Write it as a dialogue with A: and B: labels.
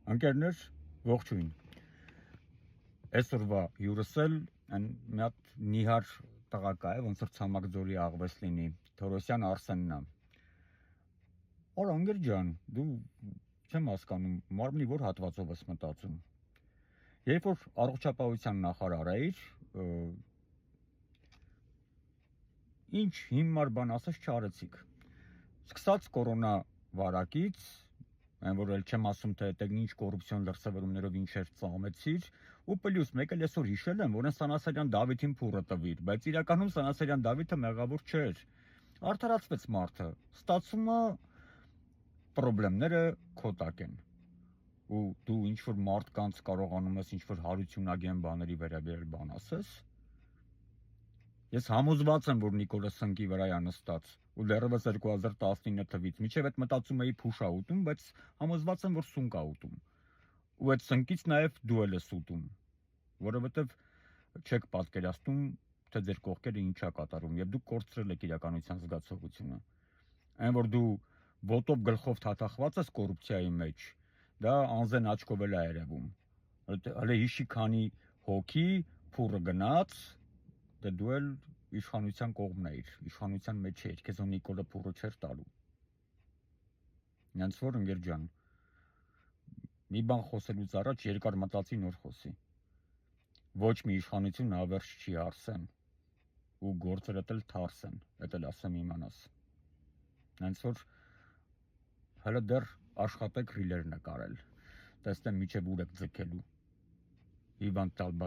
A: Ընկերներ, ողջույն։ Այսօրվա հյուրս էլ մի հատ նիհար տղակա է, ոնց որ Ցամաքձորի աղվես լինի, Թորոսյան Արսենն է։ Օր անգեր ջան, դու չեմ հասկանում, մարմնի որ հատվածով ես մտածում։ Երբ որ առողջապահության նախարար էիր, ինչ հիմար բան ասես չարեցիք։ Սկսած կորոնա վարակից, այն որ էլ չեմ ասում թե այդտեղ ինչ կոռուպցիոն լրսավերումներով ինչեր ծամեցիր, ու պլյուս մեկ էլ այսօր հիշել եմ, որ Սանասարյան Դավիթին փուռը տվիր, բայց իրականում Սանասարյան Դավիթը մեղավոր չէր։ Արդարացվեց մարդը, ստացվում է խնդիրները քո տակ են։ Ու դու ինչ որ մարդկանց կարողանում ես ինչ որ հարությունագեն բաների վերաբերել բան ասես։ Ես համոզված եմ, որ Նիկոլը սնկի վրա է նստած, ու դեռևս 2019 թվից մինչև այդ մտածում էի փուշ ա ուտում, բայց համոզված եմ, որ սունկ ա ուտում։ Ու այդ սնկից նաև դու ես ուտում, որովհետև չեք պատկերացնում, թե ձեր կողքերը ինչ ա կատարում, եւ դուք կորցրել եք իրականության զգացողությունը։ Այն որ դու ոտով գլխով թաթախված ես կոռուպցիայի մեջ, դա անզեն աչքով էլ է երևում։ Հələ հիշի քանի հոգի փուռը գնաց, դե դու էլ իշխանության կողմն էիր, իշխանության մեջ էիր, քեզ Նիկոլը փուռը չէր տալու։ Նենց որ ընկեր ջան, մի բան խոսելուց առաջ երկար մտածի նոր խոսի։ Ոչ մի իշխանություն ավերջ չի Արսեն, ու գործերդ էլ թարս են, դա էլ ասեմ իմանաս։ Նենց որ հələ դեռ աշխատեք ռիլեր նկարել, տեսնեմ միջև ուր եք ձգելու։ Իվան տալ